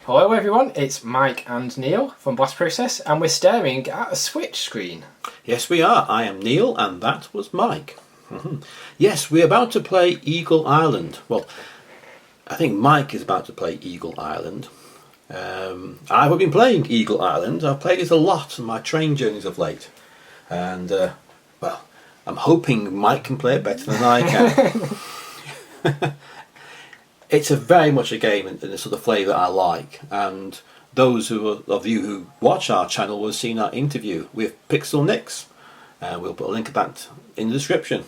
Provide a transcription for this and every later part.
Hello everyone, it's Mike and Neil from Blast Process, and we're staring at a Switch screen. Yes, we are. I am Neil, and that was Mike. Yes, we're about to play Eagle Island. Well, I think Mike is about to play Eagle Island. I've been playing Eagle Island. I've played it a lot on my train journeys of late. And, well, I'm hoping Mike can play it better than I can. It's very much a game in the sort of flavour I like. And those of you who watch our channel will have seen our interview with Pixelnicks. We'll put a link of that in the description.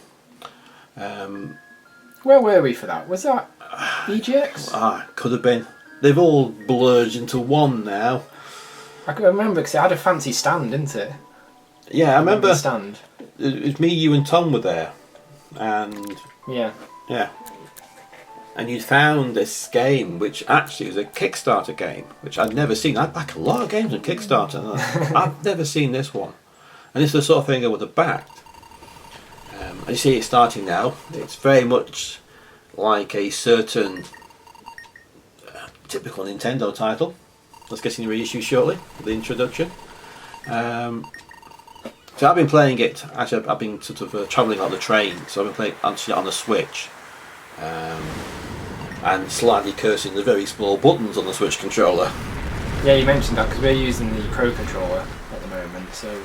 Where were we for that? Was that EGX? Could have been. They've all blurred into one now. I can remember because it had a fancy stand, didn't it? Yeah, I remember. The stand. It was me, you, and Tom were there, and yeah. And you'd found this game, which actually was a Kickstarter game, which I'd never seen. I back a lot of games on Kickstarter, and I've never seen this one. And it's the sort of thing I would have backed. And you see it starting now. It's very much like a certain typical Nintendo title that's getting reissued shortly, the introduction. So I've been playing it, actually I've been sort of travelling on the train, so I've been playing actually on the Switch. And slightly cursing the very small buttons on the Switch controller. Yeah, you mentioned that because we're using the Pro controller at the moment, so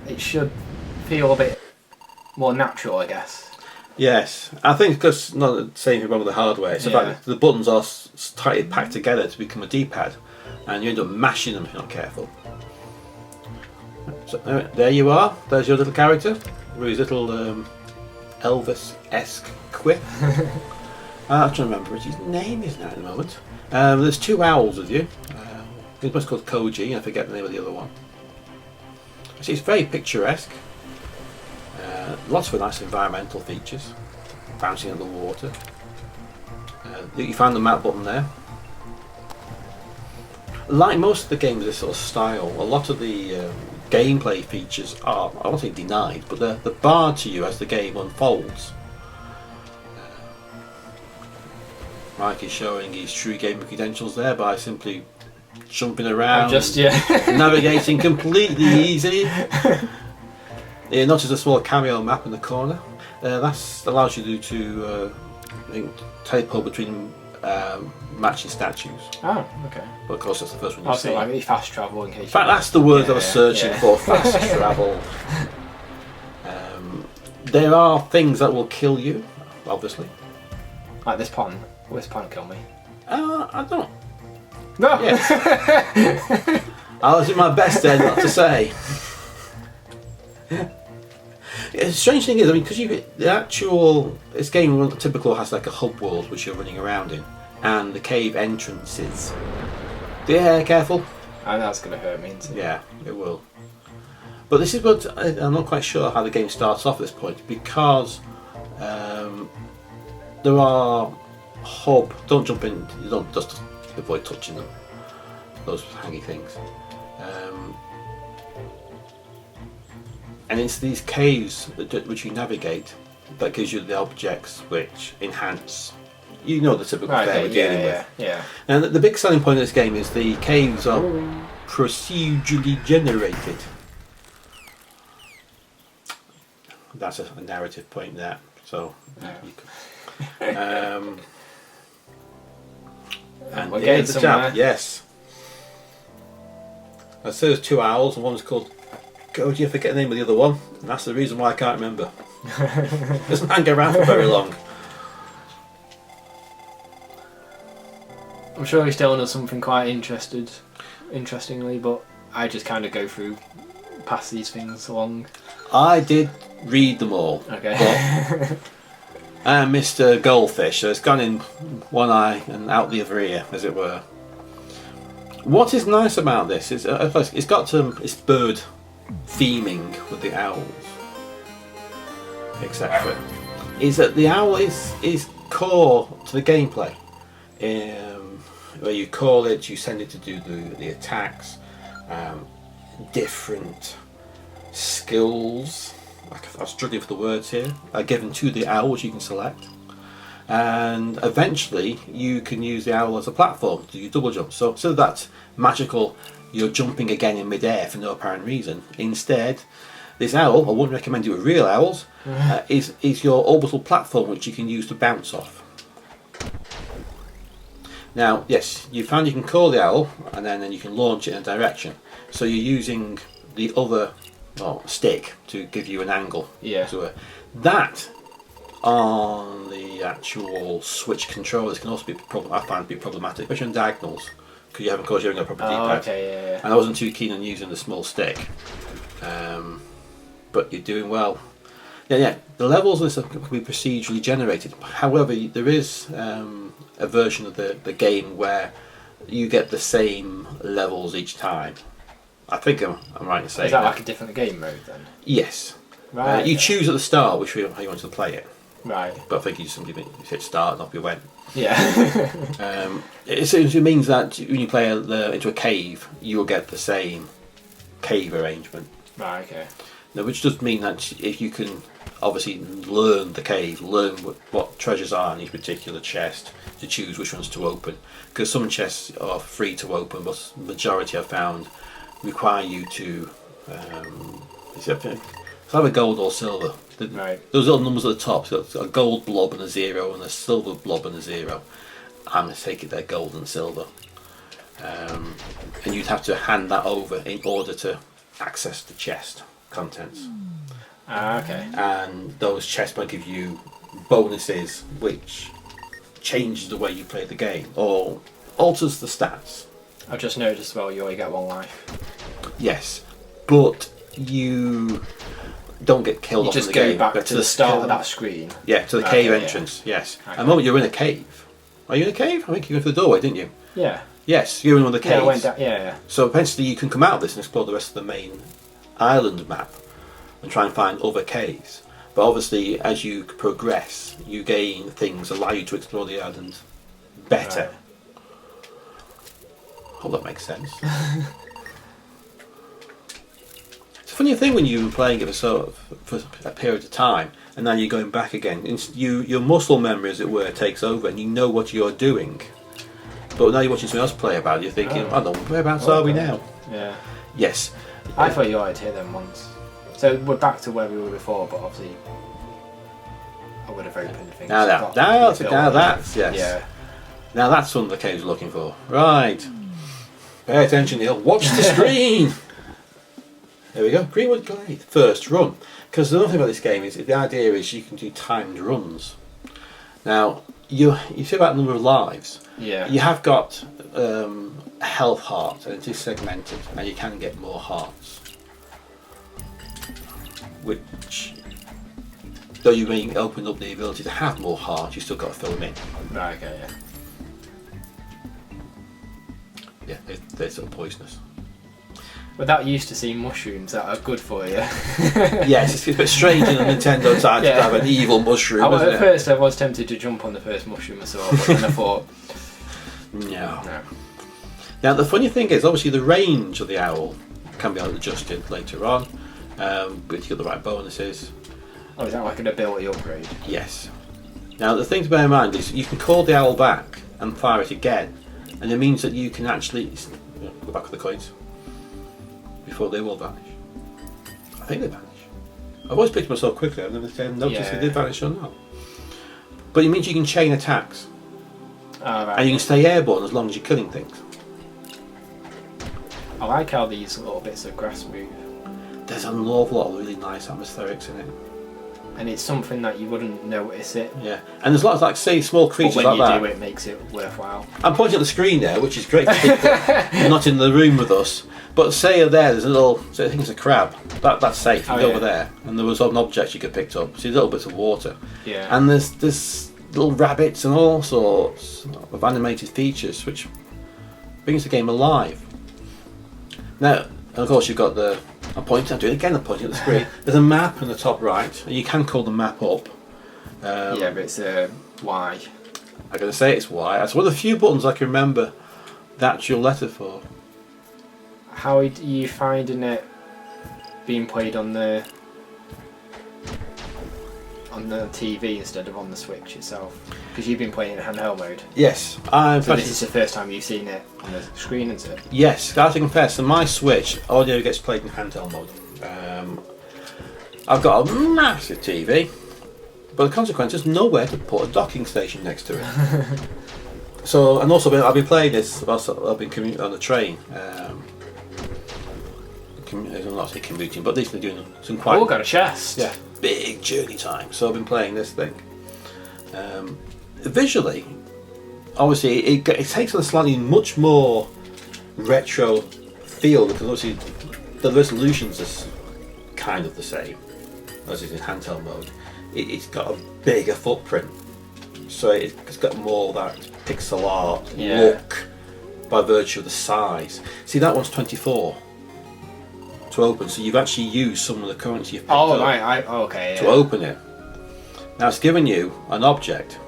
it should feel a bit more natural, I guess. Yes, I think because not the same thing wrong with the hardware. It's the fact that the buttons are tightly packed together to become a D-pad, and you end up mashing them if you're not careful. So there you are. There's your little character with his little Elvis-esque quip. I'm trying to remember what his name is now at the moment. There's two owls with you. This one's called Koji, and I forget the name of the other one. See, it's very picturesque. Lots of nice environmental features. Bouncing on the water. You found the map button there. Like most of the games of this sort of style, a lot of the gameplay features are, I won't say denied, but they're barred to you as the game unfolds. Mike is showing his true gaming credentials there by simply jumping around, navigating completely easy. Yeah, notice a small cameo map in the corner. That allows you to I think, teleport between matching statues. Oh, okay. But of course, that's the first one you see. Like fast travel in case. In fact, that's the word I was searching for: fast travel. There are things that will kill you, obviously. Like this pond. Will this pond kill me? I don't. No. Yes. I was in my best there not to say. The strange thing is, I mean, because this game typical has like a hub world which you're running around in, and the cave entrances. Yeah, careful. I know that's going to hurt me, isn't it? Yeah, it will. But this is what I'm not quite sure how the game starts off at this point, because there are don't jump in. You don't just avoid touching them. Those hangy things. And it's these caves which you navigate that gives you the objects which enhance. You know the typical fare we're dealing with. Yeah. And the big selling point of this game is the caves are procedurally generated. That's a narrative point there. So you could, and we're getting somewhere. Yes. I say there's two owls, and one's called Koji. I forget the name of the other one, and that's the reason why I can't remember. Doesn't hang around for very long. I'm sure he's telling us something quite interestingly, but I just kind of go through past these things along. I did read them all. Okay. And Mr. Goldfish, so it's gone in one eye and out the other ear, as it were. What is nice about this is it's got its bird theming with the owls, etc. Is that the owl is core to the gameplay. Where you call it, you send it to do the attacks, different skills. I'm struggling for the words here. Are given to the owl, which you can select. and eventually you can use the owl as a platform to do your double jump. So instead of that magical, you're jumping again in midair for no apparent reason, instead this owl, I wouldn't recommend it with real owls, is your orbital platform which you can use to bounce off. Now, yes, you found you can call the owl and then you can launch it in a direction. So you're using the other stick to give you an angle. Yeah. So that on the actual Switch controllers can also be I find to be problematic, especially on diagonals, because you haven't got a proper D-pad. Okay, yeah. And I wasn't too keen on using the small stick. But you're doing well. Yeah. The levels of this can be procedurally generated. However, there is a version of the game where you get the same levels each time. I think I'm right in saying Is that like a different game mode then? Yes. Right. You choose at the start how you want to play it. Right. But I think you just simply hit start and off you went. Yeah. It means that when you play into a cave, you will get the same cave arrangement. Right, okay. Now, which does mean that if you can obviously learn the cave, learn what treasures are in each particular chest, to choose which ones to open. Because some chests are free to open, but the majority I've found require you to it's either gold or silver. Right. Those little numbers at the top, so it's a gold blob and a 0 and a silver blob and a 0. I'm going to take it they're gold and silver. And you'd have to hand that over in order to access the chest contents. Okay. And those chests might give you bonuses which changes the way you play the game or alters the stats. I've just noticed you only get 1 life. Yes, but you don't get killed You off just in the go game. back But to the start of that screen. Yeah, to the Okay, cave yeah. entrance, yes. Okay. At the moment you're in a cave. Are you in a cave? I think you went through the doorway, didn't you? Yeah. Yes, you're in one of the Yeah, caves. I went down. Yeah. So eventually you can come out of this and explore the rest of the main island map and try and find other caves. But obviously as you progress, you gain things that allow you to explore the island better. Right. Hope that makes sense. It's a funny thing when you've been playing it for a period of time and now you're going back again. Your muscle memory, as it were, takes over and you know what you're doing. But now you're watching someone else play about it, you're thinking, I don't know, whereabouts are we now? Yeah. Yes. I thought you already hit them once. So we're back to where we were before, but obviously I would have opened things. Now that's, yes. Yeah. Now that's one of the caves we're looking for. Right. Pay attention, Neil. Watch the screen. There we go. Greenwood Glade. First run. Because the other thing about this game is the idea is you can do timed runs. Now you see about the number of lives. Yeah. You have got a health heart, and it is segmented, and you can get more hearts. Which, though you may open up the ability to have more hearts, you still got to fill them in. Right. Okay. Yeah. Yeah, they're sort of poisonous. Without used to seeing mushrooms that are good for you. Yes, it's a bit strange in the Nintendo side to have an evil mushroom, isn't At it? first I was tempted to jump on the first mushroom I saw, but then I thought, No. no. Now the funny thing is, obviously the range of the owl can be adjusted later on, but you get the right bonuses. Oh, is that like an ability upgrade? Yes. Now the thing to bear in mind is you can call the owl back and fire it again, and it means that you can actually go back to the coins before they will vanish. I think they vanish. I've always picked myself quickly. I've never noticed if they did vanish or not. But it means you can chain attacks, Right. and you can stay airborne as long as you're killing things. I like how these little bits of grass move. There's an awful lot of really nice atmospherics in it. And it's something that you wouldn't notice it. Yeah, and there's lots like say small But creatures when like you that. do, it makes it worthwhile. I'm pointing at the screen there, which is great for people who are not in the room with us. But say there's a little, I think it's a crab. That's safe. You Oh, go yeah. over there, and there was an object you could pick up. See little bits of water, Yeah. and there's little rabbits and all sorts of animated features, which brings the game alive. Now, and of course, you've got the. I'm pointing at the screen. There's a map in the top right, and you can call the map up. Yeah, but it's Y. I'm going to say it's Y. That's one of the few buttons I can remember the actual letter for. How are you finding it being played on the on the TV instead of on the Switch itself? Because you've been playing in handheld mode. Yes, So this is the first time you've seen it on the screen, is it? Yes, I have to confess, so my Switch audio gets played in handheld mode. I've got a massive TV, but the consequence is nowhere to put a docking station next to it. So, and also I've been playing this whilst I've been commuting on the train. I'm not saying commuting, but at least they're doing some quite. Oh, got a chest. Yeah, big journey time. So I've been playing this thing. Visually, obviously, it takes on a slightly much more retro feel because obviously the resolutions are kind of the same as it's in handheld mode. It's got a bigger footprint, so it's got more of that pixel art look by virtue of the size. See, that one's 24 to open, so you've actually used some of the currency you've picked up to open it. Now it's given you an object,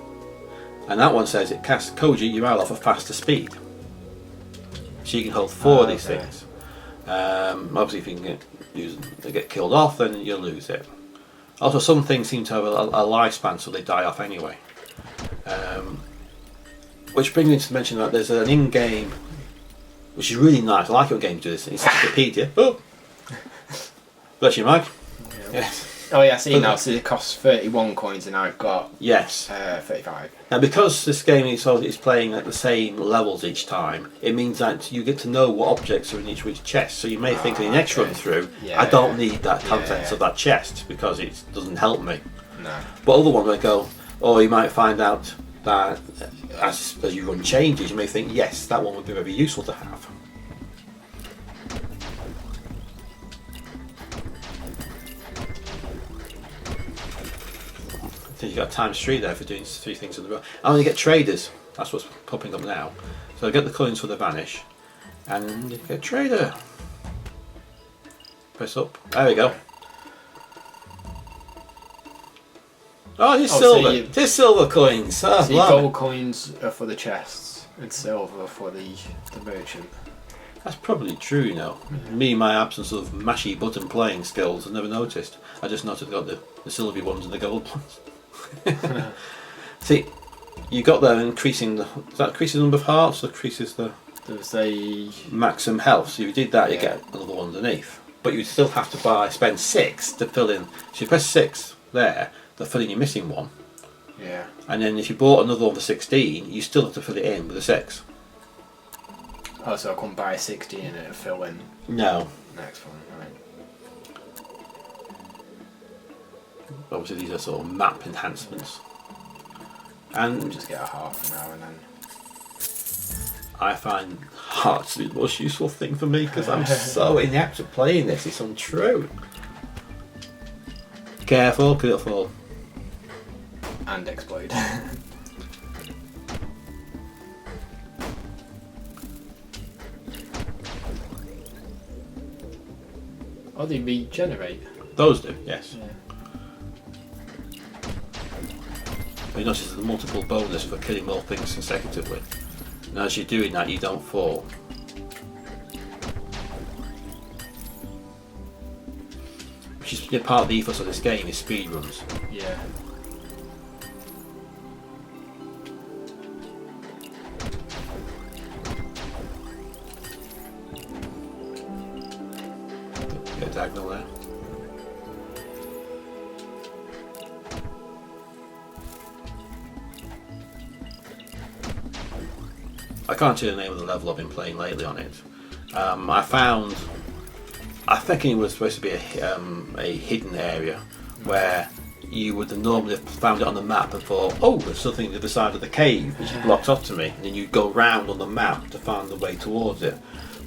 and that one says it casts Koji you're out off a faster speed, so you can hold 4 of these things. Obviously, if you can get killed off, then you'll lose it. Also, some things seem to have a lifespan, so they die off anyway. Which brings me to mention that there's an in-game, which is really nice. I like it when games do this. Encyclopedia. Oh, bless you, Mike. Yeah. Yes. Oh yeah, I see now. So it costs 31 coins, and I've got 35. Now, because this game is playing at the same levels each time, it means that you get to know what objects are in each chest. So you may think in the next run through, I don't need that contents of that chest because it doesn't help me. No. But other ones might go, or you might find out that as you run changes, you may think, yes, that one would be very useful to have. So you got times 3 there for doing 3 things in the row. And when you get traders, that's what's popping up now. So I get the coins for the vanish, and you get trader. Press up. There we go. Oh, there's silver. So there's silver coins. Oh, so your gold coins are for the chests, and silver for the merchant. That's probably true, you know. Me, my absence of mashy button playing skills, I never noticed. I just noticed I got the silvery ones and the gold ones. See, you got there increasing the. Does that increase the number of hearts or increases the. There's a maximum health. So if you did that, you get another one underneath. But you'd still have to spend 6 to fill in. So you press 6 there, to fill in your missing one. Yeah. And then if you bought another one for 16, you still have to fill it in with a 6. Oh, so I couldn't buy 16 and it'll fill in. No. Next one, right. Obviously these are sort of map enhancements. And We'll just get a heart for now and then. I find hearts to be the most useful thing for me because I'm so inept at playing this, it's untrue. Careful, could it fall? And explode. Oh, they regenerate. Those do, yes. Yeah. But you notice there's a multiple bonus for killing more things consecutively. And as you're doing that, you don't fall. Which is part of the ethos of this game is speed runs. Yeah. Get a diagonal there. I can't tell you the name of the level I've been playing lately on it. I think it was supposed to be a hidden area where you would have normally have found it on the map and thought, oh, there's something on the other side of the cave which is blocked off to me, and then you'd go round on the map to find the way towards it.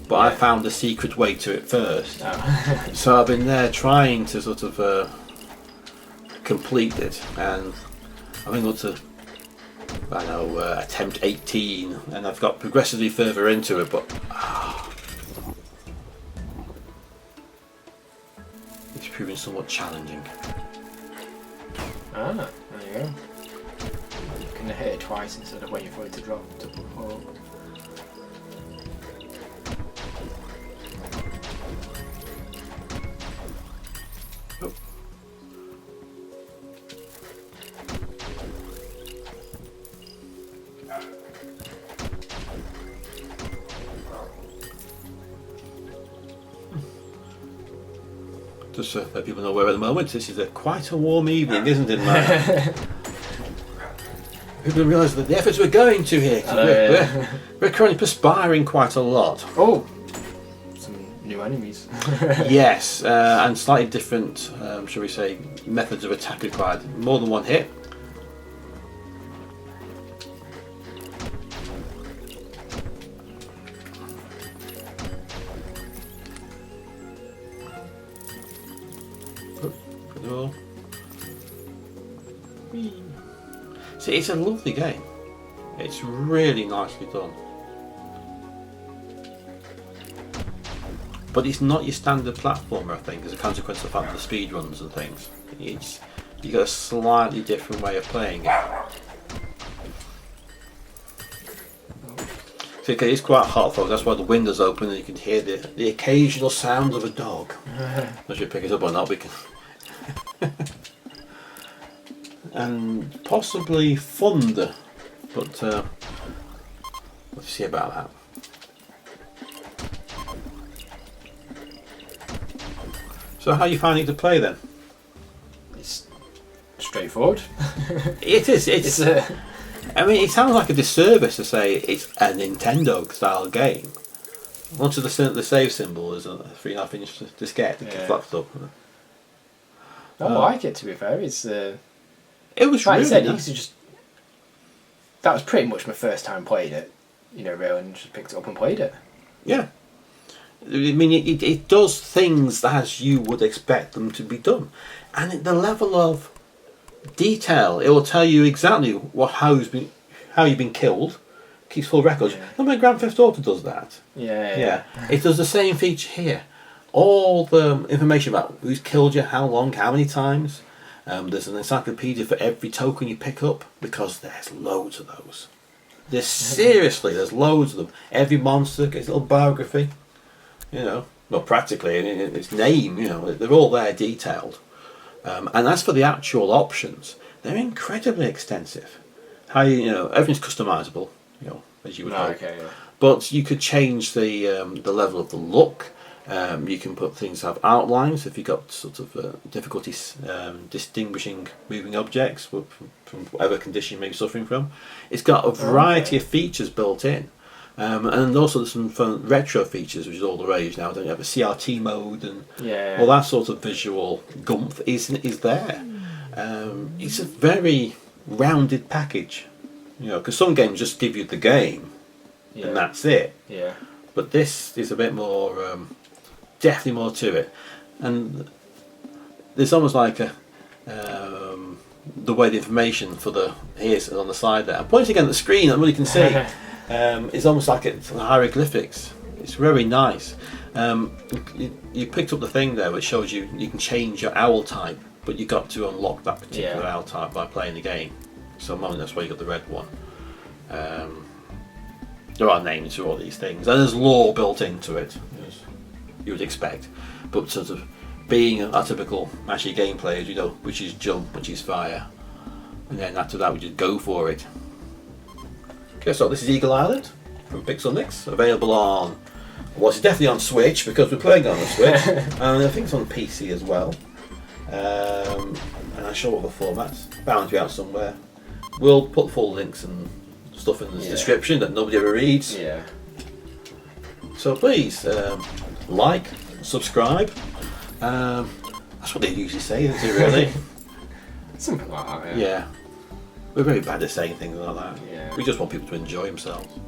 But I found the secret way to it first. Oh. So I've been there trying to sort of complete it, and I've been able to attempt 18, and I've got progressively further into it, but it's proving somewhat challenging. Ah, there you go. You can hit it twice instead of waiting for it to drop to pull up. Just so that people know where at the moment, this is quite a warm evening, isn't it, Mike? People realise that the efforts we're going to here, 'cause we're currently perspiring quite a lot. Oh, some new enemies. Yes, and slightly different, shall we say, methods of attack required. More than one hit. See, it's a lovely game. It's really nicely done. But it's not your standard platformer, I think, as a consequence of the fact of the speed runs and things. You got a slightly different way of playing it. So it's quite hot, folks. That's why the window's open and you can hear the occasional sound of a dog. Not sure if you pick it up or not, we can. And possibly thunder, but let's see about that. So how are you finding it to play then? It's straightforward. It is. I mean, it sounds like a disservice to say it's a Nintendo style game. Once the save symbol is a 3.5 inch diskette that flaps up. I like it, to be fair. It's it was like really I said, nice. That was pretty much my first time playing it. You know, really, and just picked it up and played it. Yeah. I mean, it does things as you would expect them to be done. And the level of detail, it will tell you exactly how you've been killed. Keeps full records. I mean, Grand Theft Auto does that. Yeah. It does the same feature here. All the information about who's killed you, how long, how many times. There's an encyclopedia for every token you pick up, because there's loads of those. There's loads of them. Every monster gets a little biography. You know, well, practically, and its name. You know, they're all there detailed. And as for the actual options, they're incredibly extensive. Everything's customizable. You know, as you would hope. Okay. Yeah. But you could change the level of the look. You can put things that have outlines if you've got sort of difficulties distinguishing moving objects from whatever condition you may be suffering from. It's got a variety of features built in. And also there's some fun retro features, which is all the rage now. Don't you have a CRT mode and all that sort of visual gumph is there. It's a very rounded package, you know, because some games just give you the game and that's it. Yeah. But this is a bit more, definitely more to it, and there's almost like the way the information for here's on the side there. I'm pointing at the screen, and what you can see. It's almost like it's hieroglyphics. It's very nice. You picked up the thing there which shows you can change your owl type, but you got to unlock that particular owl type by playing the game. So that's why you got the red one. There are names for all these things, and there's lore built into it, as you would expect. But sort of being a typical Mashy gameplay, you know, which is jump, which is fire, and then after that we just go for it. Okay, so this is Eagle Island from Pixelnicks, available on, well, it's definitely on Switch because we're playing on the Switch, and I think it's on PC as well. And I'm sure what the format's bound to be out somewhere. We'll put full links and stuff in the description that nobody ever reads. Yeah. So please like, subscribe. That's what they usually say, isn't it? Really? Something like that. Yeah. We're very bad at saying things like that. Yeah. We just want people to enjoy themselves.